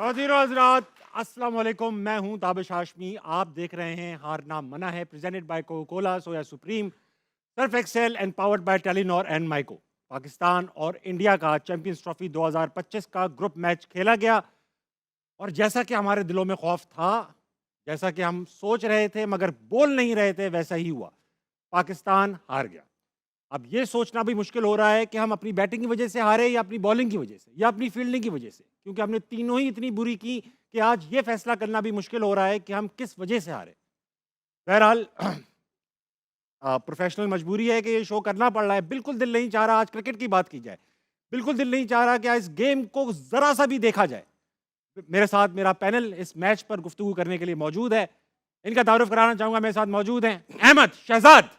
नाज़रीन हज़रात अस्सलाम वालेकुम, मैं हूं ताबिश हाशमी। आप देख रहे हैं Haarna Mana Hai, presented by Coca Cola, Soya Supreme, Surf Excel and powered by Telenor and Mico. Pakistan और इंडिया का चैंपियंस ट्रॉफी 2025 का ग्रुप मैच खेला गया और जैसा कि हमारे दिलों में खौफ था, जैसा कि हम सोच रहे थे मगर बोल नहीं रहे थे, वैसा ही हुआ। पाकिस्तान हार गया। अब ये सोचना भी मुश्किल हो रहा है कि हम अपनी बैटिंग की वजह से हारे या अपनी बॉलिंग की वजह से या अपनी फील्डिंग की वजह से, क्योंकि हमने तीनों ही इतनी बुरी की कि आज ये फैसला करना भी मुश्किल हो रहा है कि हम किस वजह से हारे। बहरहाल प्रोफेशनल मजबूरी है कि ये शो करना पड़ रहा है। बिल्कुल दिल नहीं चाह रहा आज क्रिकेट की बात की जाए, बिल्कुल दिल नहीं चाह रहा कि आज इस गेम को जरा सा भी देखा जाए। मेरे साथ मेरा पैनल इस मैच पर गुफ्तगू करने के लिए मौजूद है। इनका तारुफ कराना चाहूंगा। मेरे साथ मौजूद हैं अहमद शहजाद,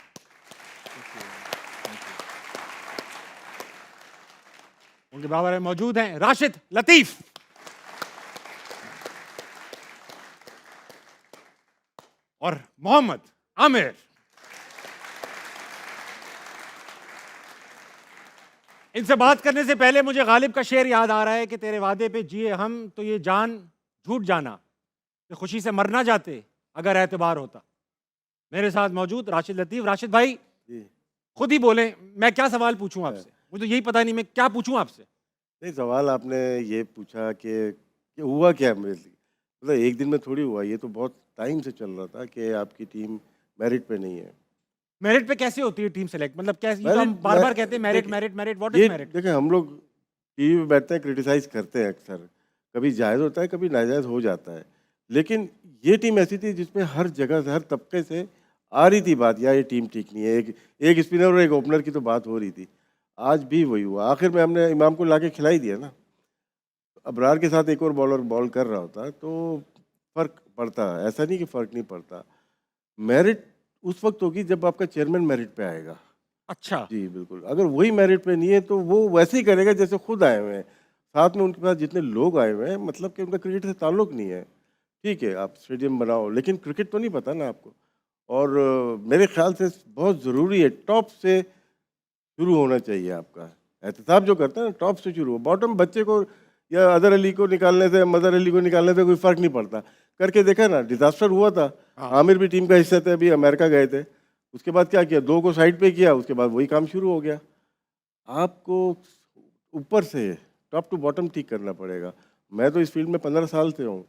उनके बराबर में मौजूद हैं राशिद लतीफ और मोहम्मद आमिर। इनसे बात करने से पहले मुझे गालिब का शेर याद आ रहा है कि तेरे वादे पे जिए हम तो ये जान झूठ जाना कि खुशी से मरना जाते अगर एतबार होता। मेरे साथ मौजूद राशिद लतीफ। राशिद भाई जी। खुद ही बोले, मैं क्या सवाल पूछूं आपसे? मुझे तो यही पता नहीं मैं क्या पूछूं आपसे। नहीं, सवाल आपने ये पूछा कि हुआ क्या मेरे लिए, मतलब एक दिन में थोड़ी हुआ, ये तो बहुत टाइम से चल रहा था कि आपकी टीम मेरिट पे नहीं है। मेरिट पे कैसे होती है टीम सेलेक्ट? मतलब कैसे? ये तो हम मेरिट बार बार कहते हैं मेरिट देखिए मेरिट मेरिट, व्हाट ये इज मेरिट? देखिए, हम लोग टीवी पे बैठते हैं, क्रिटिसाइज करते हैं अक्सर, कभी जायज़ होता है, कभी नाजायज़ हो जाता है। लेकिन ये टीम ऐसी थी जिसमें हर जगह से, हर तबके से आ रही थी बात, या ये टीम ठीक नहीं है। एक स्पिनर और एक ओपनर की तो बात हो रही थी। आज भी वही हुआ, आखिर में हमने इमाम को लाके खिला ही दिया ना। अबरार के साथ एक और बॉलर बॉल कर रहा होता तो फ़र्क पड़ता, ऐसा नहीं कि फ़र्क नहीं पड़ता। मेरिट उस वक्त होगी जब आपका चेयरमैन मेरिट पे आएगा। अच्छा, जी बिल्कुल, अगर वही मेरिट पे नहीं है तो वो वैसे ही करेगा जैसे खुद आए हुए हैं। साथ में उनके पास जितने लोग आए हुए हैं, मतलब कि उनका क्रिकेट से ताल्लुक़ नहीं है। ठीक है, आप स्टेडियम बनाओ, लेकिन क्रिकेट तो नहीं पता ना आपको। और मेरे ख़्याल से बहुत ज़रूरी है, टॉप से शुरू होना चाहिए आपका। एहतिसाब जो करता है ना, टॉप से शुरू हो। बॉटम बच्चे को या अदर अली को निकालने से, मदर अली को निकालने से कोई फ़र्क नहीं पड़ता। करके देखा ना, डिज़ास्टर हुआ था। हाँ। आमिर भी टीम का हिस्सा थे, अभी अमेरिका गए थे। उसके बाद क्या किया, 2 को साइड पे किया, उसके बाद वही काम शुरू हो गया। आपको ऊपर से टॉप टू बॉटम ठीक करना पड़ेगा। मैं तो इस फील्ड में 15 साल से हूँ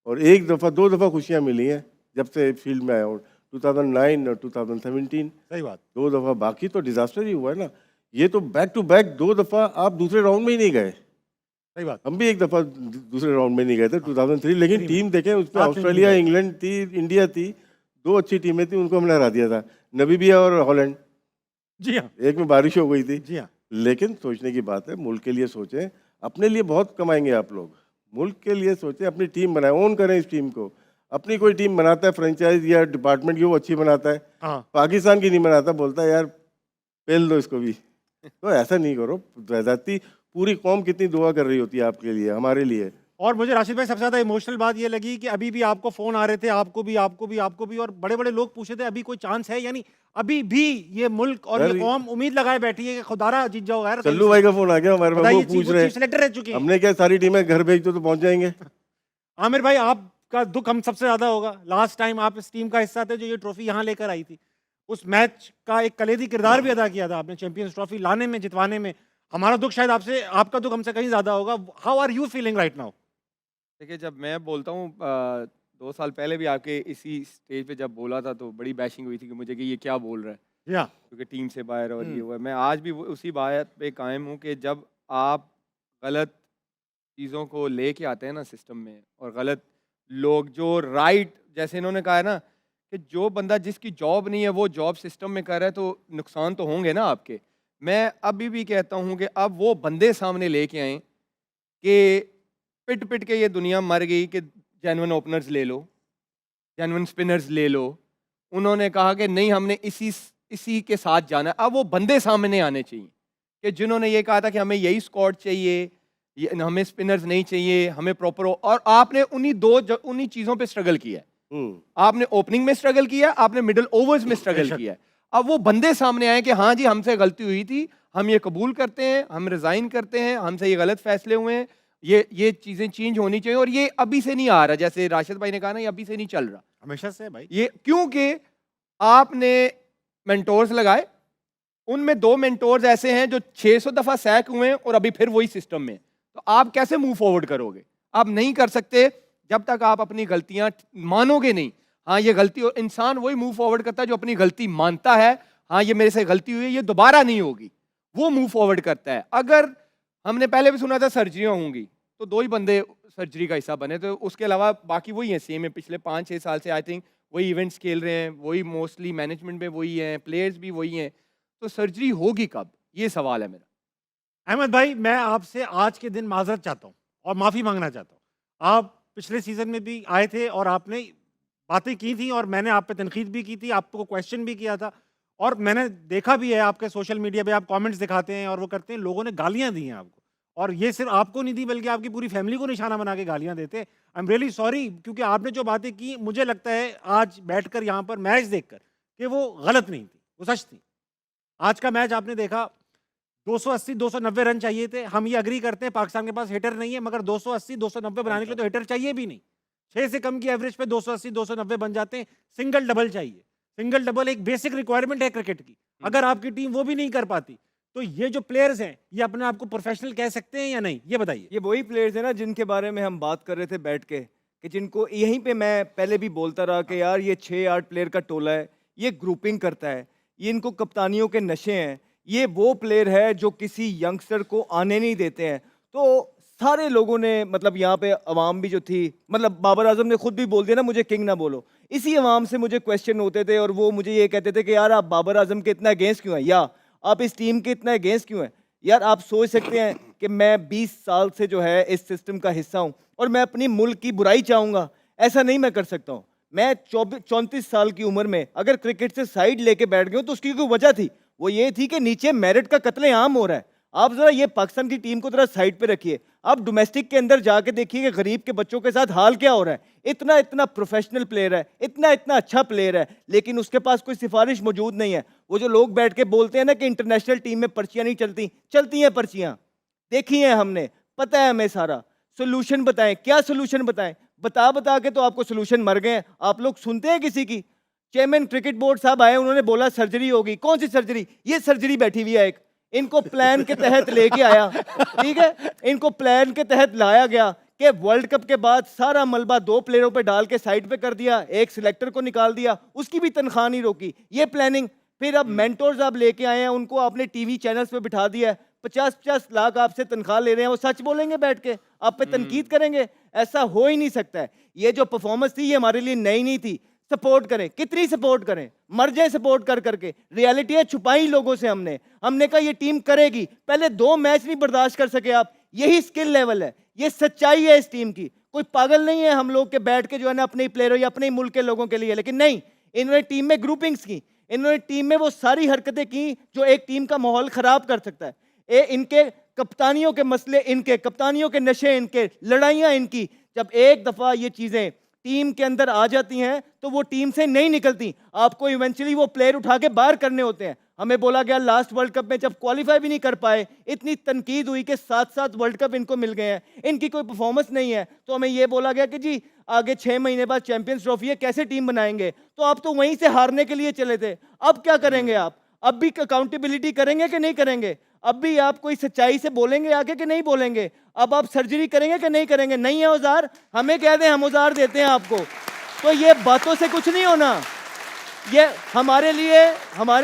और 1 दफ़ा 2 दफ़ा खुशियाँ मिली हैं जब से फील्ड में आया हूँ, 2009 और 2017। सही बात। 2 दफ़ा, बाकी तो डिज़ास्टर ही हुआ है ना। ये तो बैक टू बैक 2 दफ़ा आप दूसरे राउंड में ही नहीं गए। सही बात। हम भी 1 दफ़ा दूसरे राउंड में नहीं गए थे 2003, लेकिन में। टीम देखें उसमें साथ में भी ऑस्ट्रेलिया, गए। इंग्लैंड थी, इंडिया थी, 2 अच्छी टीमें थी, उनको हमने हरा दिया था। नमीबिया और हॉलैंड, जी हाँ, एक में बारिश हो गई थी। जी हाँ। लेकिन सोचने की बात है, मुल्क के लिए सोचें। अपने लिए बहुत कमाएंगे आप लोग, मुल्क के लिए सोचें, अपनी टीम बनाएं, ओन करें इस टीम को। अपनी कोई टीम बनाता है फ्रेंचाइज या डिपार्टमेंट की, वो अच्छी बनाता है, हाँ। पाकिस्तान की नहीं बनाता, बोलता है यार पेल दो इसको भी। तो ऐसा नहीं करो। ज़्यादती, पूरी कौम कितनी दुआ कर रही होती है आपके लिए, हमारे लिए। और मुझे राशिद भाई सबसे ज़्यादा इमोशनल बात ये लगी कि अभी भी आपको फ़ोन आ रहे थे, आपको भी, और बड़े-बड़े लोग पूछे थे अभी कोई चांस है? यानी अभी भी ये मुल्क और ये सर, कौम उम्मीद लगाए बैठी है कि खुदारा जीत जाओ। यार सल्लू भाई का फोन आ गया हमारे पास, वो बताइए, पूछ वो रहे चीफ हैं सेलेक्टर रह चुके हैं। हमने क्या सारी टीमें घर भेज दो तो पहुंच जाएंगे। आमिर भाई, आपका दुख हम सबसे ज़्यादा होगा। लास्ट टाइम आप इस टीम का हिस्सा थे जो ये ट्रॉफी यहाँ लेकर आई थी। उस मैच का एक कलीदी किरदार भी अदा किया था आपने चैंपियंस ट्रॉफी लाने में, जितवाने में। हमारा दुख शायद आपसे, आपका दुख हमसे कहीं ज़्यादा होगा। How are you feeling right now? देखिए, जब मैं बोलता हूँ 2 साल पहले भी आके इसी स्टेज पे जब बोला था तो बड़ी बैशिंग हुई थी कि मुझे कि ये क्या बोल रहा है, जी हाँ। क्योंकि टीम से बाहर और ये हुआ है। मैं आज भी उसी बात पे कायम हूँ कि जब आप गलत चीज़ों को लेके आते हैं ना सिस्टम में, और गलत लोग जो राइट, जैसे इन्होंने कहा है ना कि जो बंदा जिसकी जॉब नहीं है वो जॉब सिस्टम में कर रहा है, तो नुकसान तो होंगे ना आपके। मैं अभी भी कहता हूँ कि अब वो बंदे सामने लेके आएँ कि पिट पिट के ये दुनिया मर गई कि जेन्युइन ओपनर्स ले लो, जेन्युइन स्पिनर्स ले लो। उन्होंने कहा कि नहीं, हमने इसी के साथ जाना है। अब वो बंदे सामने आने चाहिए कि जिन्होंने ये कहा था कि हमें यही स्क्वाड चाहिए, हमें स्पिनर्स नहीं चाहिए, हमें प्रॉपर। और आपने उन्हीं चीज़ों पे स्ट्रगल किया है। आपने ओपनिंग में स्ट्रगल किया, आपने मिडिल ओवर्स में स्ट्रगल किया है। अब वो बंदे सामने आए कि हाँ जी, हमसे गलती हुई थी, हम ये कबूल करते हैं, हम रिज़ाइन करते हैं, हमसे ये गलत फैसले हुए हैं, ये चीजें चेंज होनी चाहिए, और ये अभी से नहीं आ रहा, जैसे राशिद भाई ने कहा ना, ये अभी से नहीं चल रहा। हमेशा से है भाई। ये क्योंकि आपने मेंटोर्स लगाए, उनमें 2 मेंटोर्स ऐसे हैं जो 600 दफा सैक हुए हैं और अभी फिर वही सिस्टम में, तो आप कैसे मूव फॉरवर्ड करोगे? आप नहीं कर सकते जब तक आप अपनी गलतियां मानोगे नहीं। हाँ, ये गलती, और इंसान वही मूव फॉरवर्ड करता है जो अपनी गलती मानता है, हाँ ये मेरे से गलती हुई है, ये दोबारा नहीं होगी, वो मूव फॉरवर्ड करता है। अगर हमने पहले भी सुना था सर्जरियां होंगी, तो 2 ही बंदे सर्जरी का हिस्सा बने, तो उसके अलावा बाकी वही हैं, सेम है। पिछले 5-6 साल से आई थिंक वही इवेंट्स खेल रहे हैं, वही मोस्टली मैनेजमेंट में वही हैं, प्लेयर्स भी वही हैं, तो सर्जरी होगी कब, ये सवाल है मेरा। अहमद भाई, मैं आपसे आज के दिन माजरत चाहता हूँ और माफ़ी मांगना चाहता हूँ। आप पिछले सीज़न में भी आए थे और आपने बातें की थी और मैंने आप पे तनकीद भी की थी, आपको क्वेश्चन भी किया था, और मैंने देखा भी है आपके सोशल मीडिया पे आप कमेंट्स दिखाते हैं और वो करते हैं, लोगों ने गालियाँ दी हैं आपको, और ये सिर्फ आपको नहीं दी बल्कि आपकी पूरी फैमिली को निशाना बना के गालियाँ देते। आई एम रियली सॉरी, क्योंकि आपने जो बातें की, मुझे लगता है आज बैठकर यहाँ पर मैच देखकर कि वो गलत नहीं थी, वो सच थी। आज का मैच आपने देखा, 280-290 रन चाहिए थे। हम ये अग्री करते हैं पाकिस्तान के पास हिटर नहीं है, मगर 280-290 बनाने के लिए तो हिटर चाहिए भी नहीं। 6 से कम की एवरेज पे 280-290 बन जाते हैं। सिंगल डबल चाहिए, सिंगल डबल एक बेसिक रिक्वायरमेंट है क्रिकेट की। अगर आपकी टीम वो भी नहीं कर पाती, तो ये जो प्लेयर्स हैं, ये अपने आप को प्रोफेशनल कह सकते हैं या नहीं, ये बताइए। ये वही प्लेयर्स हैं ना जिनके बारे में हम बात कर रहे थे बैठ के, कि जिनको यहीं पे मैं पहले भी बोलता रहा कि यार ये 6-8 प्लेयर का टोला है, ये ग्रुपिंग करता है, ये इनको कप्तानियों के नशे हैं, ये वो प्लेयर है जो किसी यंगस्टर को आने नहीं देते हैं। तो सारे लोगों ने, मतलब यहाँ पे अवाम भी जो थी, मतलब बाबर आजम ने खुद भी बोल दिया ना, मुझे किंग ना बोलो। इसी अवाम से मुझे क्वेश्चन होते थे और वो मुझे ये कहते थे कि यार आप बाबर आजम के इतना अगेंस्ट क्यों हैं, या आप इस टीम के इतना अगेंस्ट क्यों हैं। यार आप सोच सकते हैं कि मैं 20 साल से जो है इस सिस्टम का हिस्सा हूँ और मैं अपनी मुल्क की बुराई चाहूँगा, ऐसा नहीं मैं कर सकता हूँ। मैं 34 साल की उम्र में अगर क्रिकेट से साइड लेके बैठ गया हूँ तो उसकी कोई वजह थी, वो ये थी कि नीचे मेरिट का कत्लेआम हो रहा है। आप जरा ये पाकिस्तान की टीम को जरा साइड पे रखिए, आप डोमेस्टिक के अंदर जाके देखिए कि गरीब के बच्चों के साथ हाल क्या हो रहा है। इतना इतना प्रोफेशनल प्लेयर है, इतना इतना अच्छा प्लेयर है, लेकिन उसके पास कोई सिफारिश मौजूद नहीं है। वो जो लोग बैठ के बोलते हैं ना कि इंटरनेशनल टीम में पर्चियां नहीं चलती, चलती हैं पर्चियां, देखी हैं हमने, पता है हमें सारा। सोल्यूशन बताएं, क्या सोल्यूशन बताएं, बता बता के तो आपको सोल्यूशन मर गए हैं। आप लोग सुनते हैं किसी की? चेयरमैन क्रिकेट बोर्ड साहब आए, उन्होंने बोला सर्जरी होगी। कौन सी सर्जरी? ये सर्जरी बैठी हुई है एक, इनको प्लान के तहत लेके आया, ठीक है, इनको प्लान के तहत लाया गया कि वर्ल्ड कप के बाद सारा मलबा 2 प्लेयरों पे डाल के साइड पे कर दिया, एक सिलेक्टर को निकाल दिया, उसकी भी तनख्वाह नहीं रोकी, ये प्लानिंग। फिर अब मेंटोर्स आप लेके आए हैं, उनको आपने टीवी चैनल्स पे बिठा दिया है, 50-50 लाख आपसे तनख्वाह ले रहे हैं, वो सच बोलेंगे बैठ के, आप पे तनकीद करेंगे? ऐसा हो ही नहीं सकता है। ये जो परफॉर्मेंस थी ये हमारे लिए नई नहीं थी। सपोर्ट करें, कितनी सपोर्ट करें, मर जाए सपोर्ट कर करके। रियलिटियां छुपाई लोगों से हमने कहा ये टीम करेगी। पहले 2 मैच नहीं बर्दाश्त कर सके आप, यही स्किल लेवल है, ये सच्चाई है इस टीम की। कोई पागल नहीं है हम लोग के बैठ के जो है ना अपने प्लेयरों या अपने मुल्क के लोगों के लिए, लेकिन नहीं, इन्होंने टीम में ग्रुपिंग्स की, इन्होंने टीम में वो सारी हरकतें की जो एक टीम का माहौल खराब कर सकता है। इनके कप्तानियों के मसले, इनके कप्तानियों के नशे, इनके लड़ाइयाँ इनकी, जब एक दफ़ा ये चीज़ें टीम के अंदर आ जाती हैं तो वो टीम से नहीं निकलती। आपको इवेंचुअली वो प्लेयर उठा के बाहर करने होते हैं। हमें बोला गया लास्ट वर्ल्ड कप में जब क्वालिफाई भी नहीं कर पाए, इतनी तनकीद हुई कि 7-7 वर्ल्ड कप इनको मिल गए हैं, इनकी कोई परफॉर्मेंस नहीं है, तो हमें ये बोला गया कि जी आगे 6 महीने बाद चैंपियंस ट्रॉफी है, कैसे टीम बनाएंगे। तो आप तो वहीं से हारने के लिए चले थे। अब क्या करेंगे आप? अब भी अकाउंटेबिलिटी करेंगे कि नहीं करेंगे? अब भी आप कोई सच्चाई से बोलेंगे आके कि नहीं बोलेंगे? अब आप सर्जरी करेंगे कि नहीं करेंगे? नहीं है औजार, हमें कह दें हम औजार देते हैं आपको। तो ये बातों से कुछ नहीं होना, ये हमारे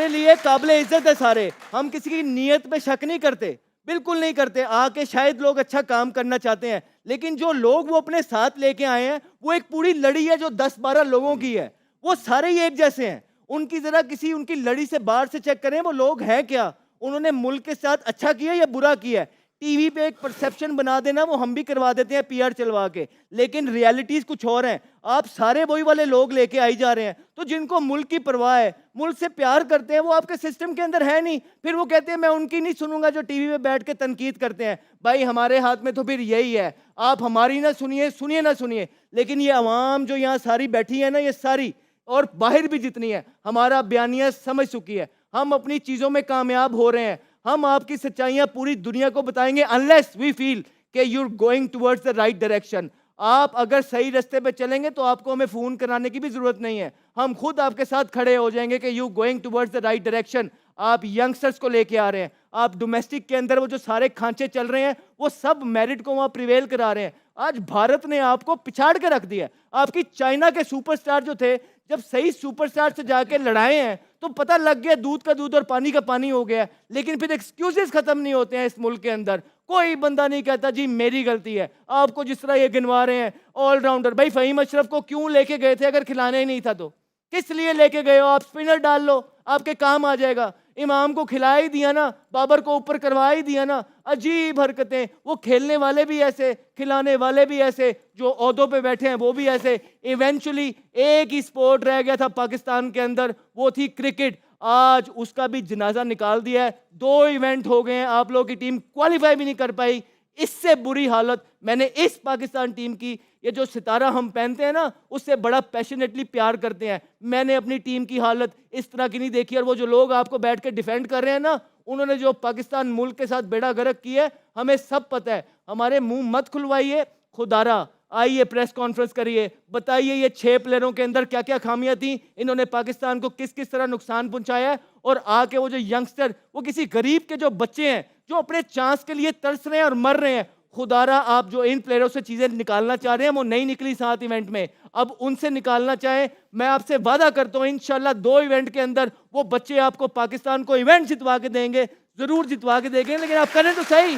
लिए काबिले इज्जत है सारे। हम किसी की नीयत पे शक नहीं करते, बिल्कुल नहीं करते। आके शायद लोग अच्छा काम करना चाहते हैं, लेकिन जो लोग वो अपने साथ लेके आए हैं वो एक पूरी लड़ी है जो 10-12 लोगों की है, वो सारे ही एक जैसे हैं। उनकी जरा किसी उनकी लड़ी से बाहर से चेक करें वो लोग हैं क्या, उन्होंने मुल्क के साथ अच्छा किया या बुरा किया है। टीवी पे एक परसेप्शन बना देना वो हम भी करवा देते हैं पीआर चलवा के, लेकिन रियलिटीज कुछ और हैं। आप सारे वही वाले लोग लेके आई जा रहे हैं, तो जिनको मुल्क की परवाह है, मुल्क से प्यार करते हैं, वो आपके सिस्टम के अंदर है नहीं। फिर वो कहते हैं मैं उनकी नहीं सुनूंगा जो टीवी पे बैठ के तनकीद करते हैं। भाई हमारे हाथ में तो फिर यही है, आप हमारी ना सुनिए, सुनिए ना सुनिए, लेकिन ये अवाम जो यहाँ सारी बैठी है ना, ये सारी और बाहर भी जितनी है, हमारा बयानिया समझ चुकी है। हम अपनी चीज़ों में कामयाब हो रहे हैं, हम आपकी सच्चाइयाँ पूरी दुनिया को बताएंगे अनलेस वी फील कि you're going towards the right direction. आप अगर सही रास्ते पे चलेंगे तो आपको हमें फोन कराने की भी जरूरत नहीं है, हम खुद आपके साथ खड़े हो जाएंगे कि you going towards the right direction. आप यंगस्टर्स को लेके आ रहे हैं, आप डोमेस्टिक के अंदर वो जो सारे खांचे चल रहे हैं वो सब मेरिट को वहां प्रिवेल करा रहे हैं. आज भारत ने आपको पिछाड़ के रख दिया. आपकी चाइना के सुपरस्टार जो थे, जब सही सुपरस्टार से जाके लड़ाए हैं तो पता लग गया दूध का दूध और पानी का पानी हो गया. लेकिन फिर एक्सक्यूजेस खत्म नहीं होते हैं इस मुल्क के अंदर. कोई बंदा नहीं कहता जी मेरी गलती है. आपको जिस तरह ये गिनवा रहे हैं ऑलराउंडर, भाई फहीम अशरफ को क्यों लेके गए थे अगर खिलाना ही नहीं था तो? किस लिए लेके गए हो? आप स्पिनर डाल लो, आपके काम आ जाएगा. इमाम को खिला ही दिया ना, बाबर को ऊपर करवा ही दिया ना. अजीब हरकतें. वो खेलने वाले भी ऐसे, खिलाने वाले भी ऐसे, जो ओहदों पे बैठे हैं वो भी ऐसे. इवेंचुअली एक ही स्पोर्ट रह गया था पाकिस्तान के अंदर, वो थी क्रिकेट. आज उसका भी जनाजा निकाल दिया है. 2 इवेंट हो गए हैं, आप लोगों की टीम क्वालिफाई भी नहीं कर पाई. इससे बुरी हालत मैंने इस पाकिस्तान टीम की, ये जो सितारा हम पहनते हैं ना, उससे बड़ा पैशनेटली प्यार करते हैं. मैंने अपनी टीम की हालत इस तरह की नहीं देखी. और वो जो लोग आपको बैठ के डिफेंड कर रहे हैं ना, उन्होंने जो पाकिस्तान मुल्क के साथ बेड़ा गर्क किया है, हमें सब पता है. हमारे मुंह मत खुलवाइए. खुदारा आइए प्रेस कॉन्फ्रेंस करिए, बताइए ये 6 प्लेयरों के अंदर क्या क्या खामियां थी, इन्होंने पाकिस्तान को किस किस तरह नुकसान पहुंचाया है. और आके वो जो यंगस्टर, वो किसी गरीब के जो बच्चे हैं जो अपने चांस के लिए तरस रहे हैं और मर रहे हैं, खुदारा आप जो इन प्लेयरों से चीजें निकालना चाह रहे हैं वो नहीं निकली 7 इवेंट में, अब उनसे निकालना चाहें. मैं आपसे वादा करता हूं इंशाल्लाह 2 इवेंट के अंदर वो बच्चे आपको पाकिस्तान को इवेंट जितवा के देंगे, जरूर जितवा के देंगे. लेकिन आप करें तो सही.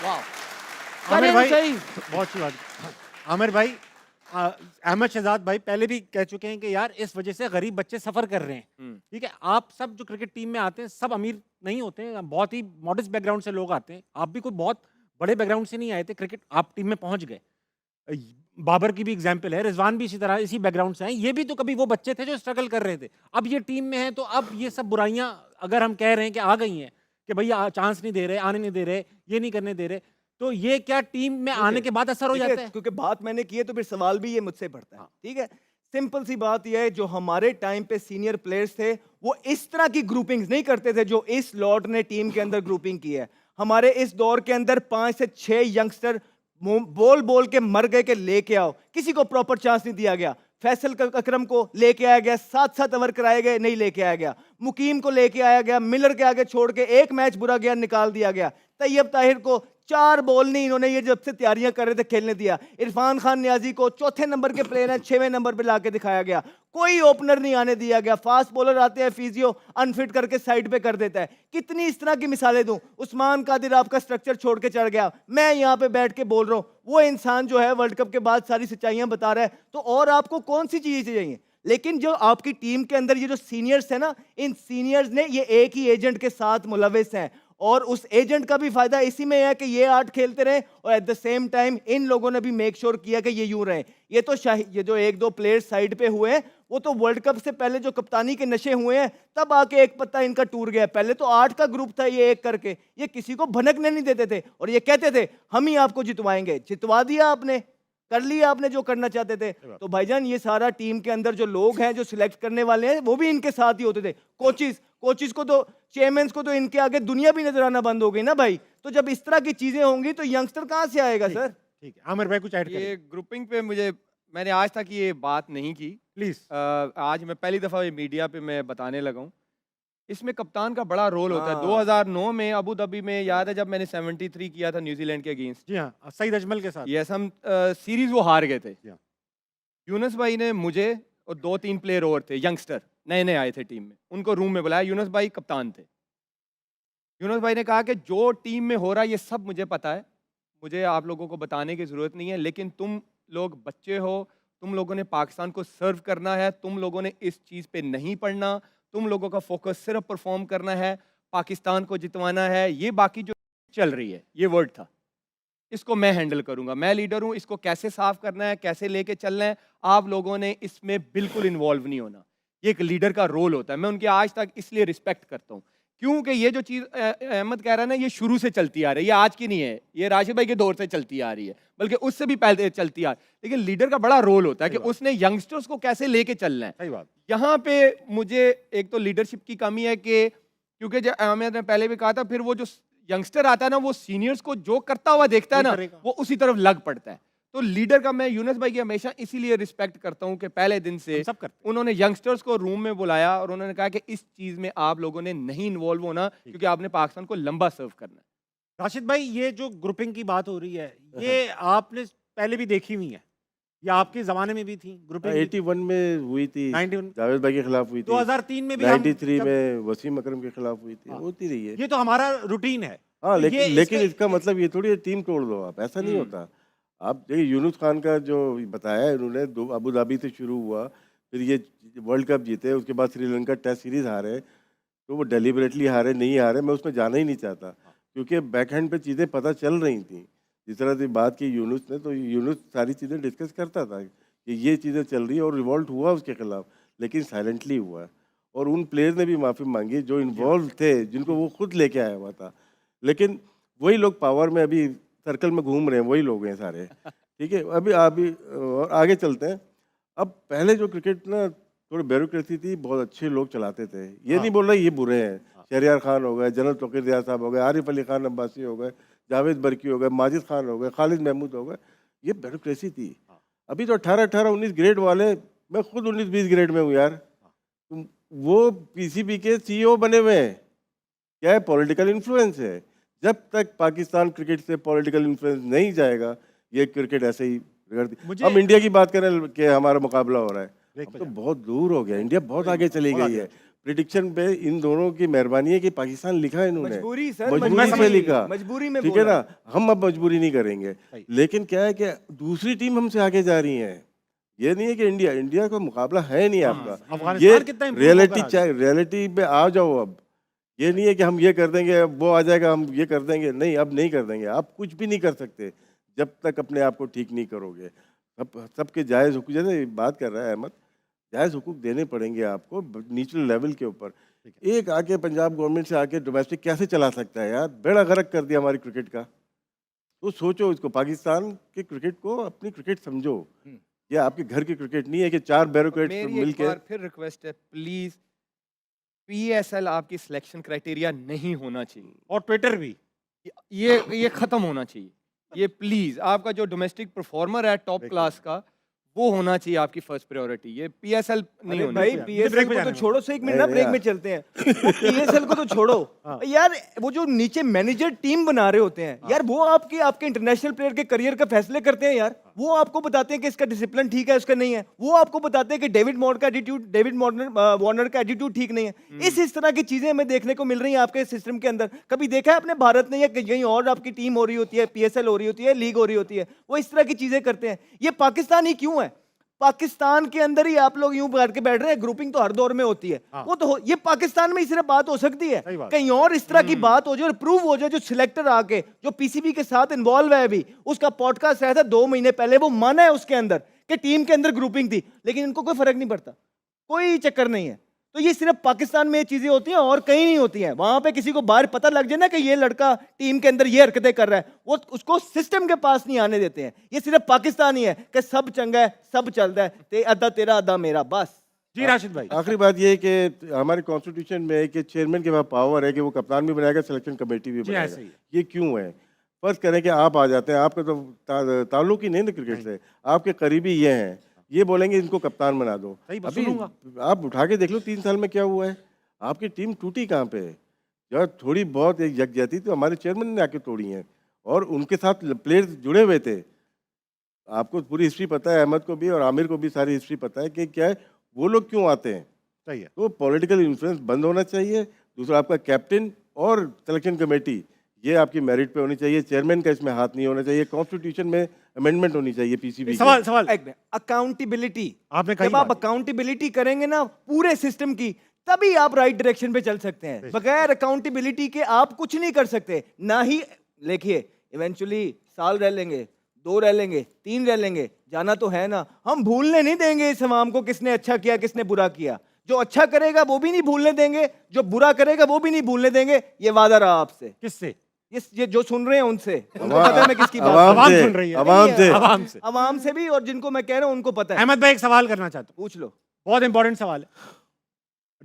वाह, आमिर भाई, सही. बहुत अच्छी बात. आमिर भाई, अहमद शहजाद भाई पहले भी कह चुके हैं कि यार इस वजह से गरीब बच्चे सफर कर रहे हैं. ठीक है, आप सब जो क्रिकेट टीम में आते हैं सब अमीर नहीं होते हैं, बहुत ही मॉडेस्ट बैकग्राउंड से लोग आते हैं. आप भी कोई बहुत बड़े बैकग्राउंड से नहीं आए थे, क्रिकेट आप टीम में पहुंच गए. बाबर की भी एग्जाम्पल है, रिजवान भी इसी तरह इसी बैकग्राउंड से आए. ये भी तो कभी वो बच्चे थे जो स्ट्रगल कर रहे थे, अब ये टीम में है. तो अब ये सब बुराइयां अगर हम कह रहे हैं कि आ गई हैं कि भैया चांस नहीं दे रहे, आने नहीं दे रहे, ये नहीं करने दे रहे, तो ये क्या टीम में आने के बाद असर हो जाता है? क्योंकि बात मैंने की है तो फिर सवाल भी ये मुझसे पड़ता है. ठीक है, सिंपल सी बात यह है, जो हमारे टाइम पे सीनियर प्लेयर्स थे वो इस तरह की ग्रुपिंग्स नहीं करते थे जो इस लॉर्ड ने टीम के अंदर ग्रुपिंग की है. हमारे इस दौर के अंदर 5 से 6 यंगस्टर बोल बोल के मर गए कि लेके आओ, किसी को प्रॉपर चांस नहीं दिया गया. फैसल अकरम को लेके आया गया, 7-7 ओवर कराए गए, नहीं लेके आया गया. मुकीम को लेके आया गया, मिलर के आगे छोड़ के एक मैच बुरा गया, निकाल दिया गया. तैयब ताहिर को 4 बॉल नहीं इन्होंने ये जब से तैयारियां कर रहे थे खेलने दिया. इरफान खान न्याजी को चौथे नंबर के प्लेयर हैं, 6वें नंबर पे लाके दिखाया गया. कोई ओपनर नहीं आने दिया गया. फास्ट बॉलर आते हैं, फिजियो अनफिट करके साइड पे कर देता है. कितनी इस तरह की मिसालें दूं. उस्मान कादिर आपका स्ट्रक्चर छोड़ के चढ़ गया, मैं यहाँ पे बैठ के बोल रहा हूँ. वो इंसान जो है वर्ल्ड कप के बाद सारी सच्चाइयां बता रहा है, तो और आपको कौन सी चीज चाहिए? लेकिन जो आपकी टीम के अंदर ये जो सीनियर्स है ना, इन सीनियर्स ने ये एक ही एजेंट के साथ मुलविस हैं. और उस एजेंट का भी फायदा इसी में है कि ये 8 खेलते रहे और at the same time in लोगों ने भी मेक श्योर किया कि ये यूं रहे. ये तो ये जो 1-2 प्लेयर्स साइड पे हुए हैं वो तो वर्ल्ड कप से पहले जो कप्तानी के नशे हुए हैं तब आके एक पत्ता इनका टूट गया. पहले तो 8 का ग्रुप था, ये एक करके ये किसी को भनकने नहीं देते थे और ये कहते थे हम ही आपको जितवाएंगे. जितवा दिया आपने, कर लिया आपने जो करना चाहते थे. तो भाईजान ये सारा टीम के अंदर जो लोग हैं जो सिलेक्ट करने वाले हैं वो भी इनके साथ ही होते थे. कोचिज को तो, चेयरमैन को तो इनके आगे दुनिया भी नजर आना बंद हो गई ना भाई. तो जब इस तरह की चीजें होंगी तो यंगस्टर कहां से आएगा सर? ठीक है, आमिर भाई कुछ ऐड ये करिए ग्रुपिंग पे मैंने आज तक ये बात नहीं की. प्लीज. आज मैं पहली दफ़ा मीडिया पे मैं बताने लगा हूँ. इसमें कप्तान का बड़ा रोल होता है. हाँ. 2009 में अबू धाबी में याद है जब मैंने 73 किया था न्यूजीलैंड के अगेंस्ट. जी हाँ, सईद अजमल के साथ. यस, हम सीरीज वो हार गए थे. Yeah. यूनुस भाई ने मुझे और 2-3 प्लेयर और थे यंगस्टर नए नए आए थे टीम में, उनको रूम में बुलाया. यूनुस भाई कप्तान थे. यूनुस भाई ने कहा कि जो टीम में हो रहा है ये सब मुझे पता है, मुझे आप लोगों को बताने की ज़रूरत नहीं है, लेकिन तुम लोग बच्चे हो, तुम लोगों ने पाकिस्तान को सर्व करना है, तुम लोगों ने इस चीज़ पे नहीं पढ़ना, तुम लोगों का फोकस सिर्फ परफॉर्म करना है, पाकिस्तान को जितवाना है. ये बाकी जो चल रही है ये वर्ड था, इसको मैं हैंडल करूंगा, मैं लीडर हूं, इसको कैसे साफ करना है, कैसे लेके चलना है, आप लोगों ने इसमें बिल्कुल इन्वॉल्व नहीं होना. ये एक लीडर का रोल होता है. मैं उनकी आज तक इसलिए रिस्पेक्ट करता हूँ क्योंकि ये जो चीज़ अहमद कह रहा है ना, ये शुरू से चलती आ रही है, ये आज की नहीं है, ये राशिद भाई के दौर से चलती आ रही है, बल्कि उससे भी पहले चलती आ रही है. लेकिन लीडर का बड़ा रोल होता है कि उसने यंगस्टर्स को कैसे लेके चलना है. सही बात. यहाँ पे मुझे एक तो लीडरशिप की कमी है कि क्योंकि अहमद ने पहले भी कहा था, फिर वो जो यंगस्टर आता है ना, वो सीनियर्स को जो करता हुआ देखता है वही ना, करेगा। वो उसी तरफ लग पड़ता है। तो लीडर का मैं यूनुस भाई की हमेशा इसीलिए रिस्पेक्ट करता हूं कि पहले दिन से हम सब करते हैं। उन्होंने यंगस्टर्स को रूम में बुलाया और उन्होंने कहा कि इस चीज में आप लोगों ने नहीं इन्वॉल्व होना, क्योंकि आपने पाकिस्तान को लंबा सर्व करना है। राशिद भाई, ये जो ग्रुपिंग की बात हो रही है, ये आपने पहले भी देखी हुई है, या आपके जमाने में भी थी ग्रुपिंग? 81 में हुई थी, 91 जावेद भाई के खिलाफ हुई थी, 2003 में भी हम 93 जब- में वसीम अकरम के खिलाफ हुई थी, हाँ। होती रही है। ये तो हमारा रूटीन है। हाँ, तो लेकिन ये लेकिन इसका- इसका मतलब ये थोड़ी है टीम तोड़ दो आप, ऐसा नहीं होता। आप देखिए यूनुस खान का जो बताया है इन्होंने, अबू धाबी से शुरू हुआ, फिर ये वर्ल्ड कप जीते, उसके बाद श्रीलंका टेस्ट सीरीज हारे, तो वो डेलिबरेटली हारे नहीं हारे, मैं उसमें जाना ही नहीं चाहता, क्योंकि बैकहैंड पे चीज़ें पता चल रही थी। जिस तरह से बात की यूनुस ने, तो यूनुस सारी चीज़ें डिस्कस करता था कि ये चीज़ें चल रही है, और रिवॉल्ट हुआ उसके खिलाफ, लेकिन साइलेंटली हुआ। और उन प्लेयर ने भी माफ़ी मांगी जो इन्वॉल्व थे, जिनको वो खुद लेके आया हुआ था। लेकिन वही लोग पावर में अभी सर्कल में घूम रहे हैं, वही लोग हैं सारे। ठीक है, अभी और आगे चलते हैं। अब पहले जो क्रिकेट ना थोड़ी ब्यूरोक्रेसी थी, बहुत अच्छे लोग चलाते थे। ये नहीं बोल रहा ये बुरे हैं। शहरियार खान हो गए, जनरल तौकीर दियार साहब हो गए, आरिफ अली खान अब्बासी हो गए, जावेद बरकी हो गए, माजिद खान हो गए, खालिद महमूद हो गए, ये ब्यूरोक्रेसी थी। अभी तो 18-19 ग्रेड वाले, मैं खुद 19-20 ग्रेड में हूँ यार, वो पीसीबी के सीईओ बने हुए हैं। क्या है? पॉलिटिकल इन्फ्लुएंस है। जब तक पाकिस्तान क्रिकेट से पॉलिटिकल इन्फ्लुएंस नहीं जाएगा, ये क्रिकेट ऐसे ही बिगड़ती। मुझे- हम इंडिया की बात करें कि हमारा मुकाबला हो रहा है, देख अब तो बहुत दूर हो गया, इंडिया बहुत आगे चली बहुत गई आगे है। प्रिडिक्शन पे इन दोनों की मेहरबानी है कि पाकिस्तान लिखा है इन्होंने, मजबूरी सर, मजबूरी से लिखा, मजबूरी में ठीक है बोला। ना। हम अब मजबूरी नहीं करेंगे, सही। लेकिन क्या है कि दूसरी टीम हमसे आगे जा रही है। ये नहीं है कि इंडिया का मुकाबला है नहीं आपका। अफगानिस्तान ये कितना improve होकर आ गया। रियलिटी पे आ जाओ अब। ये नहीं है कि हम ये कर देंगे, वो आ जाएगा, हम ये कर देंगे, नहीं, अब नहीं कर देंगे। आप कुछ भी नहीं कर सकते जब तक अपने आप को ठीक नहीं करोगे। सबके जायज़ हुकूक, जैसे बात कर रहा है अहमद, जायज़ हुकूक देने पड़ेंगे आपको निचले लेवल के ऊपर। एक आके पंजाब गवर्नमेंट से आके डोमेस्टिक कैसे चला सकता है यार? बेड़ा गर्क कर दिया हमारी क्रिकेट का। तो सोचो इसको, पाकिस्तान के क्रिकेट को अपनी क्रिकेट समझो। ये आपके घर की क्रिकेट नहीं है कि 4 ब्यूरोक्रेट्स मेरी एक मिलके। बार फिर रिक्वेस्ट है, प्लीज पीएसएल आपकी सिलेक्शन क्राइटेरिया नहीं होना चाहिए। और ट्विटर भी। ये खत्म होना चाहिए। ये प्लीज, आपका जो डोमेस्टिक परफॉर्मर है टॉप क्लास का, वो होना चाहिए आपकी फर्स्ट प्रायोरिटी। ये पीएसएल नहीं अरे होना भाई चाहिए। ब्रेक पीएसएल पे को जाना तो है। छोड़ो, से एक मिनट नहीं, ना ब्रेक नहीं, में चलते हैं। पीएसएल को तो छोड़ो यार, वो जो नीचे मैनेजर टीम बना रहे होते हैं यार, वो आपके इंटरनेशनल प्लेयर के करियर का फैसले करते हैं यार। वो आपको बताते हैं कि इसका डिसिप्लिन ठीक है, इसका नहीं है। वो आपको बताते हैं कि डेविड वार्नर का एटीट्यूड ठीक नहीं है। इस तरह की चीजें हमें देखने को मिल रही हैं आपके सिस्टम के अंदर। कभी देखा है अपने भारत ने, या कहीं और आपकी टीम हो रही होती है, पीएसएल हो रही होती है, लीग हो रही होती है, वो इस तरह की चीजें करते हैं। ये पाकिस्तान ही क्यों है? पाकिस्तान के अंदर ही आप लोग यूं बैठ रहे हैं। ग्रुपिंग तो हर दौर में होती है। वो तो ये पाकिस्तान में ही सिर्फ बात हो सकती है। सही बात। कहीं और इस तरह की बात हो जाए और प्रूव हो जाए, जो सिलेक्टर आके जो पीसीबी के साथ इन्वॉल्व है, अभी उसका पॉडकास्ट आया था 2 महीने पहले, वो माना है उसके अंदर कि टीम के अंदर ग्रुपिंग थी, लेकिन इनको कोई फर्क नहीं पड़ता, कोई चक्कर नहीं है। तो ये सिर्फ पाकिस्तान में ये चीजें होती हैं और कहीं नहीं होती हैं। वहां पे किसी को बाहर पता लग जाए ना कि ये लड़का टीम के अंदर ये हरकतें कर रहा है, वो उसको सिस्टम के पास नहीं आने देते हैं। ये सिर्फ पाकिस्तान ही है कि सब चंगा है, सब चलता है, आधा तेरा आधा मेरा, बस। जी राशिद भाई। आखिरी बात ये है कि हमारे कॉन्स्टिट्यूशन में है कि चेयरमैन के पास पावर है कि वो कप्तान भी बनाएगा, सिलेक्शन कमेटी भी जी, ऐसे ही बनाएगा। ये क्यों है? फर्ज करें कि आप आ जाते हैं, आपका तो ताल्लुक ही नहीं ना क्रिकेट से, आपके करीबी ये हैं, ये बोलेंगे इनको कप्तान बना दो। सही बात, अभी सुनूंगा। आप उठा के देख लो 3 साल में क्या हुआ है। आपकी टीम टूटी कहाँ पे है? जब थोड़ी बहुत एक यकजहती तो हमारे चेयरमैन ने आके तोड़ी है, और उनके साथ प्लेयर्स जुड़े हुए थे। आपको पूरी हिस्ट्री पता है, अहमद को भी और आमिर को भी सारी हिस्ट्री पता है कि क्या है, वो लोग क्यों आते हैं। सही है। तो पॉलिटिकल इन्फ्लुएंस बंद होना चाहिए। दूसरा, आपका कैप्टन और सिलेक्शन कमेटी, ये आपकी मेरिट पे होनी चाहिए। चेयरमैन का इसमें हाथ नहीं होना चाहिए। कॉन्स्टिट्यूशन में अमेंडमेंट होनी चाहिए पीसीबी। सवाल अकाउंटेबिलिटी, आपने कही जब आप बात। अकाउंटेबिलिटी करेंगे ना पूरे सिस्टम की, तभी आप राइट डायरेक्शन पे चल सकते हैं। बगैर अकाउंटेबिलिटी के आप कुछ नहीं कर सकते। ना ही देखिए, इवेंचुअली साल रह लेंगे, 2 रह लेंगे, 3 रह लेंगे, जाना तो है ना। हम भूलने नहीं देंगे इस अवाम को किसने अच्छा किया, किसने बुरा किया। जो अच्छा करेगा वो भी नहीं भूलने देंगे, जो बुरा करेगा वो भी नहीं भूलने देंगे। ये वादा रहा आपसे। किससे? ये जो सुन रहे हैं उनसे, उनको पता है मैं किसकी बात आवाम आवाम से, सुन रही है। आवाम से। आवाम से। अवाम से भी, और जिनको मैं कह रहा हूं उनको पता है। अहमद भाई, एक सवाल करना चाहता हूँ, पूछ लो। बहुत इंपॉर्टेंट सवाल है।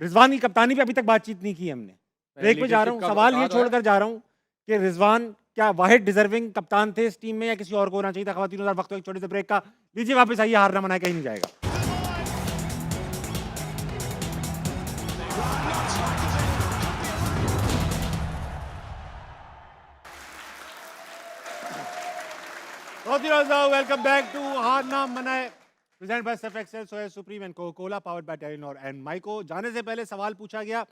रिजवान की कप्तानी पे अभी तक बातचीत नहीं की हमने। ब्रेक पे जा रहा हूँ, leadership का सवाल ये बता दो छोड़कर जा रहा हूँ कि रिजवान क्या वाहिद डिजर्विंग कप्तान थे इस टीम में या किसी और को होना चाहिए था? खवातीन वक्त एक छोटे से ब्रेक का लीजिए, वापस आइए, हार ना मनाए कहीं नहीं जाएगा। वेलकम बैक टू हार ना मनाए present by Surf Excel, Soya Supreme and Coca Cola, powered by Telenor and Mico. जाने से पहले सवाल पूछा गया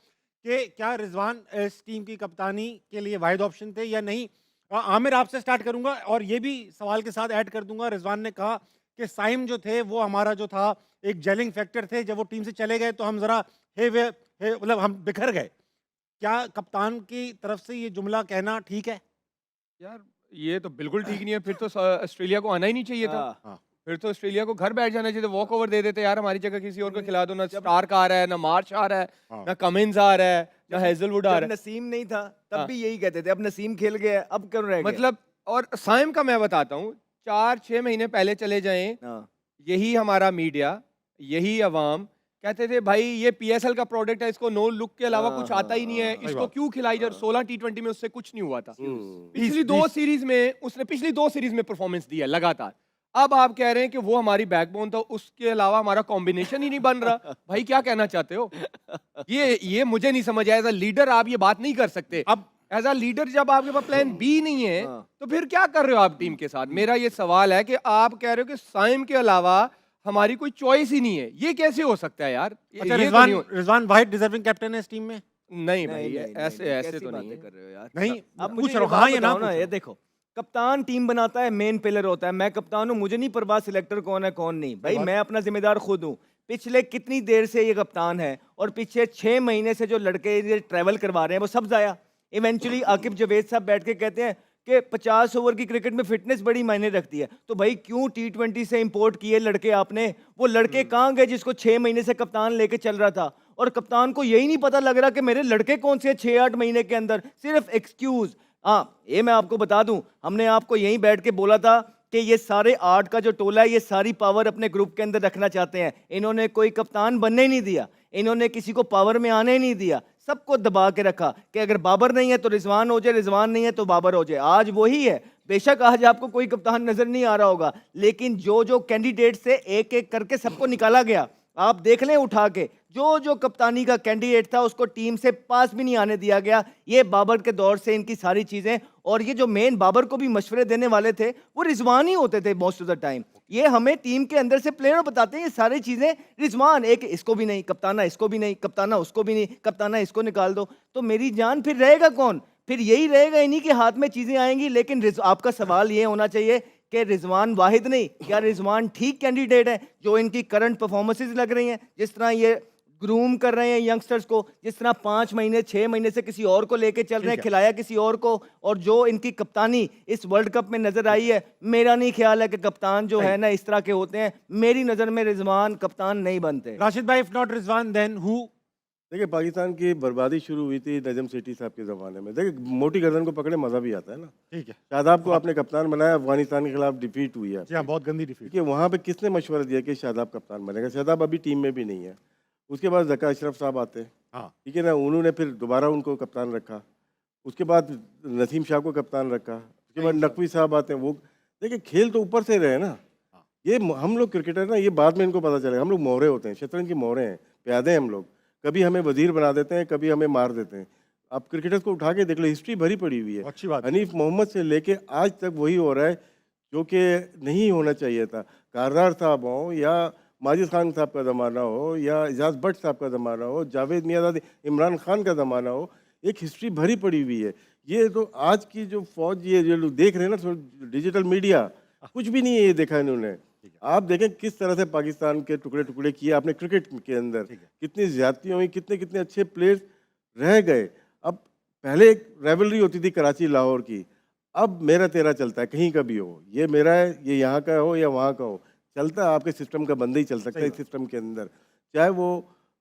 कि क्या रिजवान इस टीम की कप्तानी के लिए वाहिद ऑप्शन थे या नहीं। आमिर, आपसे स्टार्ट करूंगा और ये भी सवाल के साथ ऐड कर दूंगा। रिजवान ने कहा कि साइम जो थे वो हमारा जो था एक जेलिंग फैक्टर थे, जब वो टीम से चले गए तो हम जरा मतलब हम बिखर गए। क्या कप्तान की तरफ से ये जुमला कहना ठीक है? यार ये तो बिल्कुल ठीक नहीं है, फिर तो ऑस्ट्रेलिया को आना ही नहीं चाहिए था। हाँ। फिर तो ऑस्ट्रेलिया को घर बैठ जाना चाहिए था, वॉक ओवर दे देते यार, हमारी जगह किसी और को खिला दो। ना स्टार्क आ रहा है, ना मार्च आ रहा है, हाँ। ना कमिंस आ रहा है, ना हेजलवुड आ जब रहा है। नसीम नहीं था तब हाँ। भी यही कहते थे, अब नसीम खेल गया, अब क्यों रह गया? मतलब, और साइम का मैं बताता हूँ, 4-6 महीने पहले चले जाएं, हाँ। यही हमारा मीडिया, यही अवाम कहते थे भाई ये पीएसएल का प्रोडक्ट है, इसको नो लुक के अलावा हाँ, कुछ आता ही नहीं है, सही इसको बात। क्यों खिलाई जाए। 16 टी20 में उससे कुछ नहीं हुआ था। हम्म। पिछली दो सीरीज में उसने पिछली 2 सीरीज में परफॉर्मेंस दिया लगातार। अब आप कह रहे हैं कि वो हमारी बैकबोन था, उसके अलावा हमारा कॉम्बिनेशन ही नहीं बन रहा। भाई क्या कहना चाहते हो? ये मुझे नहीं समझ आया। एज अ लीडर आप ये बात नहीं कर सकते। अब एज अ लीडर जब आपके पास प्लान बी नहीं है हाँ। तो फिर क्या कर रहे हो आप टीम के साथ? मेरा ये सवाल है कि आप कह रहे हो कि साइम के अलावा हमारी कोई चॉइस ही नहीं है, ये कैसे हो सकता है यार? अच्छा, ये तो नहीं रिजवान वाहिद डिजर्विंग कैप्टन है इस टीम में? नहीं भाई, नहीं, ऐसे नहीं, ऐसे कैसी तो नहीं बातें है। कर रहे हो यार? नहीं, अब पूछ मुझे रहा हूँ, ये हाँ बात या ना बताओ ना, पूछ ये रहा देखो, कप्तान टीम बनाता है, मेन पिलर होता है। मैं कप्तान हूँ, मुझे नहीं परवाह सिलेक्टर कौन है कौन नहीं। भाई बात। मैं अपना जिम्मेदार खुद हूँ। पिछले कितनी देर से ये कप्तान है और पिछले 6 महीने से जो लड़के ये ट्रैवल करवा रहे हैं वो सब जाया। इवेंचुअली आकिब जवेद साहब बैठ के कहते हैं कि 50 ओवर की क्रिकेट में फिटनेस बड़ी मायने रखती है। तो भाई क्यों T20 से इंपोर्ट किए लड़के आपने? वो लड़के कहाँ गए जिसको 6 महीने से कप्तान लेके चल रहा था? और कप्तान को यही नहीं पता लग रहा कि मेरे लड़के कौन से 6-8 महीने के अंदर। सिर्फ एक्सक्यूज। हाँ, ये मैं आपको बता दूं, हमने आपको यहीं बैठ के बोला था कि ये सारे 8 का जो टोला है ये सारी पावर अपने ग्रुप के अंदर रखना चाहते हैं। इन्होंने कोई कप्तान बनने ही नहीं दिया, इन्होंने किसी को पावर में आने ही नहीं दिया, सबको दबा के रखा कि अगर बाबर नहीं है तो रिजवान हो जाए, रिजवान नहीं है तो बाबर हो जाए। आज वही है। बेशक आज आपको कोई कप्तान नजर नहीं आ रहा होगा, लेकिन जो जो कैंडिडेट से एक एक करके सबको निकाला गया, आप देख लें उठा के, जो जो कप्तानी का कैंडिडेट था उसको टीम से पास भी नहीं आने दिया गया। ये बाबर के दौर से इनकी सारी चीजें, और ये जो मेन बाबर को भी मशवरे देने वाले थे वो रिजवान ही होते थे मोस्ट ऑफ द टाइम। ये हमें टीम के अंदर से प्लेयर बताते हैं ये सारी चीजें रिजवान, एक इसको भी नहीं कप्ताना, इसको भी नहीं कप्ताना, उसको भी नहीं कप्ताना, इसको निकाल दो। तो मेरी जान फिर रहेगा कौन? फिर यही रहेगा, इन्हीं के हाथ में चीजें आएंगी। लेकिन आपका सवाल ये होना चाहिए कि रिजवान वाहिद नहीं, क्या रिजवान ठीक कैंडिडेट है? जो इनकी करंट परफॉर्मेंसेस लग रही हैं, जिस तरह ये ग्रूम कर रहे हैं यंगस्टर्स को, जिस तरह 5 महीने 6 महीने से किसी और को लेके चल रहे हैं, खिलाया किसी और को, और जो इनकी कप्तानी इस वर्ल्ड कप में नजर आई है, मेरा नहीं ख्याल है कि कप्तान जो है ना इस तरह के होते हैं। मेरी नजर में रिजवान कप्तान नहीं बनते। राशिद भाई, if not Rizwan then who? देखिए, पाकिस्तान की बर्बादी शुरू हुई थी नजम सेठी साहब के ज़माने में। देखिए, मोटी गर्दन को पकड़े मज़ा भी आता है ना। ठीक है, शादाब को आपने कप्तान बनाया, अफगानिस्तान के खिलाफ डिफीट हुई है। जी हाँ, बहुत गंदी डिफीट। देखिए, वहाँ पे किसने मशवरा दिया कि शादाब कप्तान बनेगा? शादाब अभी टीम में भी नहीं है। उसके बाद ज़का अशरफ साहब आते हैं, हाँ, ठीक है ना, उन्होंने फिर दोबारा उनको कप्तान रखा। उसके बाद नसीम शाह को कप्तान रखा। उसके बाद नकवी साहब आते हैं। वो देखिए, खेल तो ऊपर से रहे ना। ये हम लोग क्रिकेटर ना, ये बाद में इनको पता चलेगा। हम लोग मोहरे होते हैं, शतरंज की मोहरे हैं, प्यादे हैं हम लोग। कभी हमें वजीर बना देते हैं, कभी हमें मार देते हैं। आप क्रिकेटर्स को उठा के देख लो, हिस्ट्री भरी पड़ी हुई है। अच्छी बात है। हनीफ मोहम्मद से लेके आज तक वही हो रहा है जो कि नहीं होना चाहिए था। कारदार साहब हो, या माजिद खान साहब का ज़माना हो, या एजाज भट्ट साहब का ज़माना हो, जावेद मियाँदाद, इमरान खान का ज़माना हो, एक हिस्ट्री भरी पड़ी हुई है। ये तो आज की जो फौज, ये जो लोग देख रहे हैं ना, डिजिटल मीडिया, कुछ भी नहीं है ये देखा इन्होंने। आप देखें किस तरह से पाकिस्तान के टुकड़े टुकड़े किए आपने क्रिकेट के अंदर, कितनी ज्यादतियाँ हुई, कितने कितने अच्छे प्लेयर्स रह गए। अब पहले एक राइवलरी होती थी कराची लाहौर की, अब मेरा तेरा चलता है, कहीं का भी हो, ये मेरा है, ये यहाँ का हो या वहाँ का हो, चलता है। आपके सिस्टम का बंदा ही चल सकता है इस सिस्टम के अंदर, चाहे वो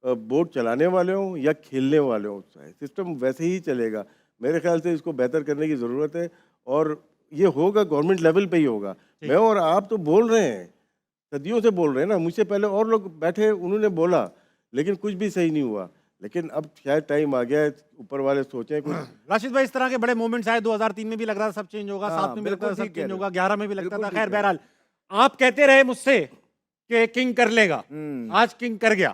बोट चलाने वाले हों या खेलने वाले हों, सिस्टम वैसे ही चलेगा। मेरे ख्याल से इसको बेहतर करने की ज़रूरत है, और ये होगा गवर्नमेंट लेवल पे ही होगा। मैं और आप तो बोल रहे हैं, सदियों से बोल रहे हैं ना, मुझसे पहले और लोग बैठे, उन्होंने बोला, लेकिन कुछ भी सही नहीं हुआ। लेकिन अब शायद टाइम आ गया है, ऊपर वाले सोचें कुछ। राशिद भाई, इस तरह के बड़े मोमेंट्स आए 2003 में भी लग रहा था सब चेंज होगा, हाँ, 7 में भी लगता था बिल्कुल सब ठीक कह चेंज रहे हो। होगा, 11 में भी लगता बिल्कुल था। ठीक खैर कह रहे बहरहाल आप कहते रहे मुझसे कि किंग कर लेगा, आज किंग कर गया।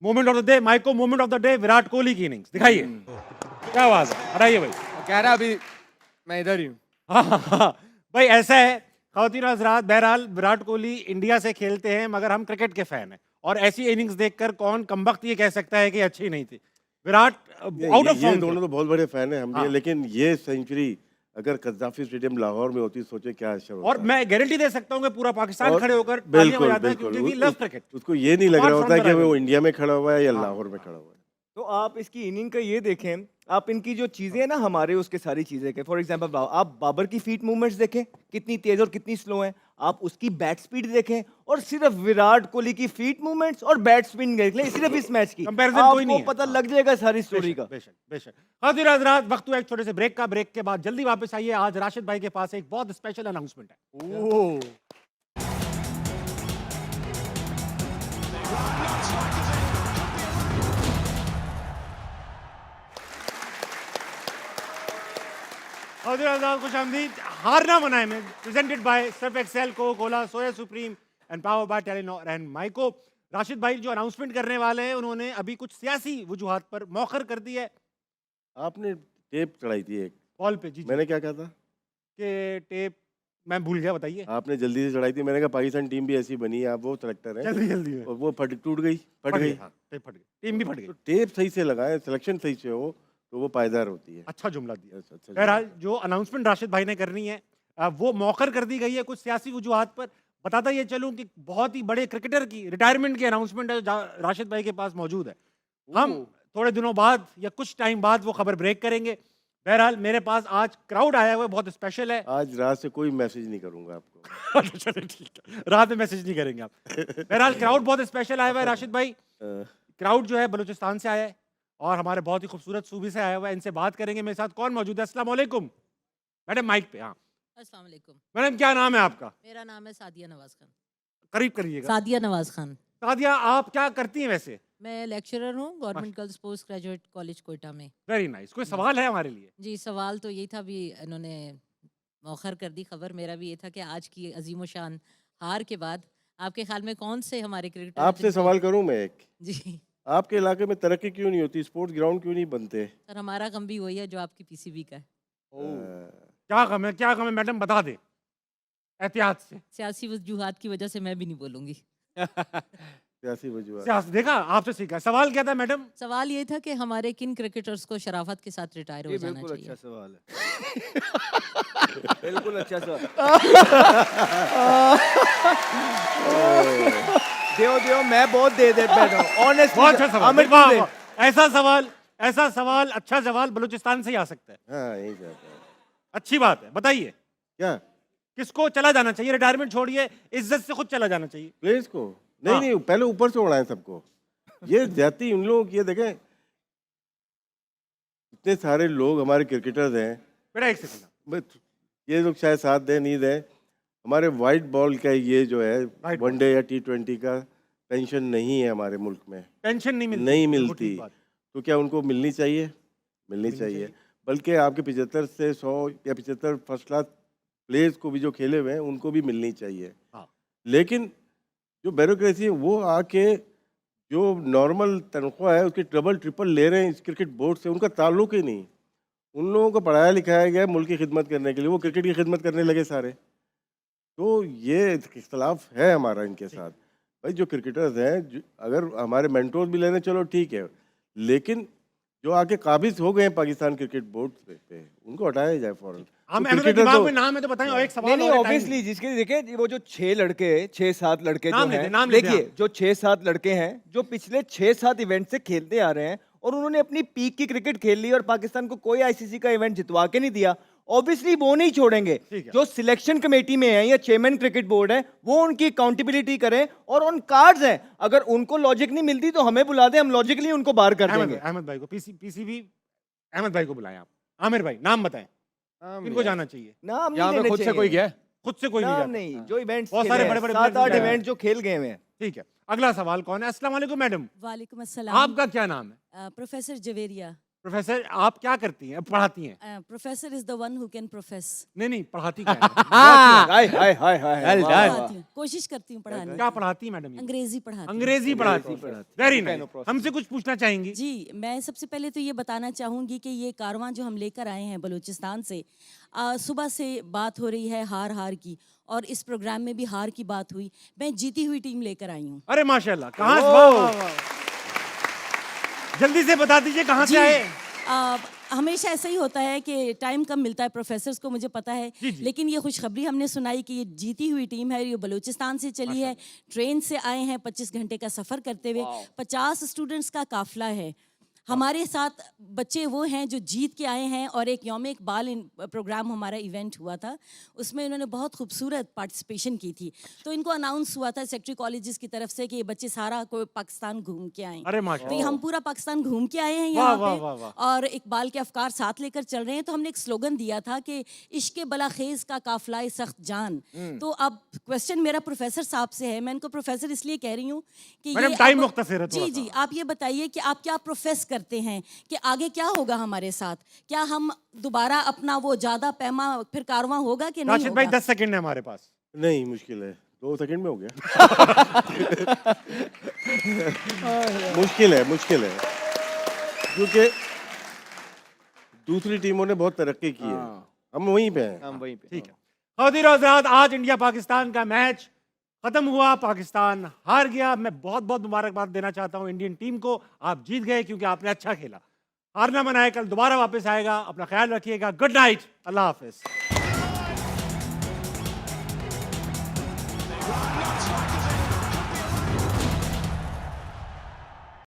Moment of the day Mico, moment of the day Virat Kohli की इनिंग्स दिखाइए, क्या बात है, हटाइए भाई। वो कह रहा अभी मैं इधर ही हूँ। हाँ हाँ हाँ। भाई ऐसा है ख़वातीन और हज़रात, बहरहाल विराट कोहली इंडिया से खेलते हैं मगर हम क्रिकेट के फैन हैं, और ऐसी इनिंग्स देखकर कौन कमबख्त ये कह सकता है कि अच्छी नहीं थी। विराट आउट ऑफ ये फॉर्म। दोनों तो बहुत बड़े फैन हैं हम भी, हाँ। लेकिन ये सेंचुरी अगर कद्दाफी स्टेडियम लाहौर में होती सोचे क्या असर होता। और मैं गारंटी दे सकता हूँ कि पूरा पाकिस्तान और खड़े होकर तालियां बिल्कुल बजाता है बिल्कुल क्योंकि वी लव क्रिकेट। उसको ये नहीं लग Apart रहा from होता है the कि वो rivalry. इंडिया में खड़ा हुआ है या हाँ। लाहौर में खड़ा हुआ है। तो आप इसकी इनिंग का ये देखें, आप इनकी जो चीजें हैं ना, हमारे उसके सारी चीजें के, फॉर एग्जांपल आप बाबर की फीट मूवमेंट्स देखें कितनी तेज और कितनी स्लो हैं, आप उसकी बैट स्पीड देखें, और सिर्फ विराट कोहली की फीट मूवमेंट्स और बैट स्पिन देख लें सिर्फ इस मैच की, Comparison कोई नहीं आपको है। पता लग जाएगा सारी स्टोरी का। बेशक बेशक। ख़वातीन और हज़रात, वक्त हुआ एक छोटे से ब्रेक का। ब्रेक के बाद जल्दी वापस आइए। आज राशिद भाई के पास एक बहुत स्पेशल अनाउंसमेंट है। खुश आमदीद। हारना मनाए में presented by Surf Excel, Coca Cola, Soya Supreme and power by Telenor and Mico. Rashid भाई जो अनाउंसमेंट करने वाले हैं, उन्होंने अभी कुछ सियासी वजूहात पर मौखर कर दी है। आपने टेप चढ़ाई थी एक, कॉल पे जी मैंने क्या कहा था के टेप मैं भूल गया, बताइए। आपने जल्दी से चढ़ाई थी, मैंने कहा पाकिस्तान टीम भी ऐसी बनी है, आप वो सेलेक्टर हैं जल्दी जल्दी में और वो टूट गई, फट गई। हाँ, टेप फट गई, टीम भी फट गई। तो टेप सही से लगाए, सिलेक्शन सही से हो तो वो पायदार होती है। अच्छा जुमला दिया। अच्छा, बहरहाल जो अनाउंसमेंट राशिद भाई ने करनी है, वो मौखर कर दी गई है कुछ सियासी वजूहात पर। बताता ये चलूं कि बहुत ही बड़े क्रिकेटर की रिटायरमेंट की अनाउंसमेंट है जो राशिद भाई के पास मौजूद है। हम थोड़े दिनों बाद या कुछ टाइम बाद वो खबर ब्रेक करेंगे। बहरहाल मेरे पास आज क्राउड आया हुआ है, बहुत स्पेशल है। आज रात से कोई मैसेज नहीं करूंगा आपको। चलिए ठीक है, रात में मैसेज नहीं करेंगे आप। बहरहाल क्राउड बहुत स्पेशल आया हुआ है राशिद भाई। क्राउड जो है बलूचिस्तान से आया है और हमारे बहुत ही खूबसूरत सूबे से आया हुआ है। इनसे बात करेंगे। मेरे साथ कौन मौजूद है? अस्सलाम वालेकुम मैडम, माइक पे। हाँ अस्सलाम वालेकुम। मैडम, क्या नाम है आपका? मेरा नाम है सादिया नवाज खान। करीब करिएगा। सादिया नवाज खान। सादिया, आप क्या करती हैं वैसे? मैं लेक्चरर हूँ government girls post graduate college Quetta में। Very nice. कोई सवाल है हमारे लिए? जी, सवाल तो यही था, भी इन्होंने मौखर कर दी खबर। मेरा भी ये था कि आज की अजीम शान हार के बाद आपके ख्याल में कौन से हमारे क्रिकेटर आपसे सवाल करूं मैं एक, जी आपके इलाके में तरक्की क्यों नहीं होती, स्पोर्ट्स ग्राउंड क्यों नहीं बनते? सर, हमारा गम भी वही है जो आपकी पीसीबी का है। क्या कम है, क्या कम है मैडम, बता दे एहतियात से। सियासी वजूहात की वजह से मैं भी नहीं बोलूंगी। सियासी वजूहत। सियासत देखा, आपसे सीखा। सवाल क्या था मैडम? सवाल ये था कि हमारे किन क्रिकेटर्स को शराफत के साथ रिटायर हो ये जाना बिल्कुल चाहिए। अच्छा सवाल है। बिल्कुल अच्छा सवाल। देओ मैं बहुत दे बैठा हूँ बहुत ऑनेस्टली। अच्छा सवाल। वाह, वाह। ऐसा सवाल अच्छा सवाल बलूचिस्तान से ही आ सकता है। हाँ यही चाहता है। अच्छी बात है, बताइए क्या किसको चला जाना चाहिए? रिटायरमेंट छोड़िए, इज्जत से खुद चला जाना चाहिए। प्लेयर्स को? नहीं हाँ। नहीं, पहले ऊपर से उड़ाएं सबको। ये जाती उन लोगों की, ये देखें इतने सारे लोग हमारे क्रिकेटर्स हैं, बेटा एक सेकंड। बस ये लोग शायद साथ दें नहीं दें, हमारे वाइट बॉल का ये जो है White वनडे या T20 का पेंशन नहीं है हमारे मुल्क में, पेंशन नहीं मिलती। नहीं बिल्कुल मिलती। ठीक बात। तो क्या उनको मिलनी चाहिए? मिलनी चाहिए। बल्कि आपके 75 से 100 या 75 फर्स्ट क्लास प्लेयर्स को भी जो खेले हुए हैं उनको भी मिलनी चाहिए। हाँ। लेकिन जो ब्यूरोक्रेसी है वो आके जो नॉर्मल तनख्वाह है उसकी डबल ट्रिपल ले रहे हैं इस क्रिकेट बोर्ड से, उनका ताल्लुक ही नहीं। उन लोगों को पढ़ाया लिखाया गया है मुल्क की खिदमत करने के लिए, वो क्रिकेट की खिदमत करने लगे सारे। तो ये इख्तलाफ है हमारा इनके साथ। भाई जो क्रिकेटर्स हैं, अगर हमारे मेंटोर्स भी लेने चलो ठीक है, लेकिन जो आके काबिज हो गए हैं पाकिस्तान क्रिकेट बोर्ड पे उनको हटाया जाए फौरन। हम तो अहमद क्रिकेटर दिमाग तो- में नाम है तो बताएं। और एक सवाल नहीं और है, ऑब्वियसली जिसके देखे वो जो 6-7 लड़के नाम जो लेते, हैं, नाम लेते देखिए आप। जो 6-7 लड़के हैं जो पिछले 6-7 इवेंट से खेलते आ रहे हैं और उन्होंने अपनी पीक की क्रिकेट खेल ली और पाकिस्तान को कोई आईसीसी का इवेंट जितवा के नहीं दिया, ऑब्वियसली वो नहीं छोड़ेंगे। ठीक है। जो सिलेक्शन कमेटी में है या चेयरमैन क्रिकेट बोर्ड है वो उनकी अकाउंटेबिलिटी करें, और ऑन कार्ड्स है अगर उनको लॉजिक नहीं मिलती तो हमें बुला दें, हम लॉजिकली उनको बाहर कर देंगे। अहमद भाई को पीसीबी अहमद भाई को बुलाएं आप। आमिर भाई नाम बताएं, किनको जाना चाहिए? नाम यहाँ नहीं पे लेने खुद से चाहिए। कोई गया है? खुद से कोई नहीं नाम जाता। नहीं, जो इवेंट्स बहुत सारे बड़े-बड़े players 7-8 हैं। इवेंट जो खेल गए हैं। ठीक है, अगला सवाल कौन है? अस्सलाम वालेकुम मैडम, वालेकुम अस्सलाम। आपका क्या नाम है? प्रोफेसर जवेरिया। प्रोफेसर, आप क्या करती हैं, पढ़ाती हैं? Professor is the one who can profess. नहीं, पढ़ाती क्या है? हाय हाय हाय हाय Well वाह, done. वाह। कोशिश करती हूँ पढ़ाने क्या की। पढ़ाती हैं मैडम? अंग्रेजी पढ़ाती हूँ। अंग्रेजी पढ़ाती पढ़ाती। हैं। Very Okay, no nice. process. हमसे कुछ पूछना चाहेंगी? जी, मैं सबसे पहले तो ये बताना चाहूँगी कि ये कारवां जो हम लेकर आए हैं बलूचिस्तान से, सुबह से बात हो रही है हार हार की, और इस प्रोग्राम में भी हार की बात हुई। मैं जीती हुई टीम लेकर आई हूँ। अरे माशाल्लाह, कहाँ से? वाह, वाह, वाह। जल्दी से बता दीजिए कहाँ से जी, आए? हमेशा ऐसा ही होता है कि टाइम कम मिलता है प्रोफेसर्स को, मुझे पता है। जी, जी। लेकिन ये खुशखबरी हमने सुनाई कि ये जीती हुई टीम है, ये बलूचिस्तान से चली है, ट्रेन से आए हैं 25 घंटे का सफ़र करते हुए। 50 स्टूडेंट्स का काफिला है। हमारे साथ बच्चे वो हैं जो जीत के आए हैं, और एक यौम इकबाल प्रोग्राम हमारा इवेंट हुआ था, उसमें इन्होंने बहुत खूबसूरत पार्टिसिपेशन की थी। तो इनको अनाउंस हुआ था सेक्रेटरी कॉलेजेस की तरफ से कि ये बच्चे सारा को पाकिस्तान घूम के आए। अरे तो माशाल्लाह। ये हम पूरा पाकिस्तान घूम के आए हैं वाह, यहाँ वाह, पे, वाह, वाह। और इकबाल के अफकार साथ लेकर चल रहे हैं। तो हमने एक स्लोगन दिया था कि इश्क बलाखेज का काफिला सख्त जान। तो अब क्वेश्चन मेरा प्रोफेसर साहब से है, मैं इनको प्रोफेसर इसलिए कह रही हूँ कि मैडम, ये टाइम अब- मुख्तसर है थोड़ा जी सा। जी, आप ये बताइए कि आप क्या प्रोफेस करते हैं कि आगे क्या होगा हमारे साथ? क्या हम दोबारा अपना वो ज्यादा पैमा फिर कारवां होगा कि नहीं राशिद भाई, होगा? 10 सेकंड है हमारे पास। नहीं, मुश्किल है, 2 सेकंड में हो गया। मुश्किल है, मुश्किल है, क्योंकि दूसरी टीमों ने बहुत तरक्की की है, हम वहीं पे हैं। हम वहीं पे। ठीक है। ख़वातीन और हज़रात, आज इंडिया पाकिस्तान का मैच खत्म हुआ, पाकिस्तान हार गया। मैं बहुत बहुत मुबारकबाद देना चाहता हूँ इंडियन टीम को। आप जीत गए क्योंकि आपने अच्छा खेला। हारना मनाए, कल दोबारा वापस आएगा। अपना ख्याल रखिएगा। गुड नाइट, अल्लाह हाफिज।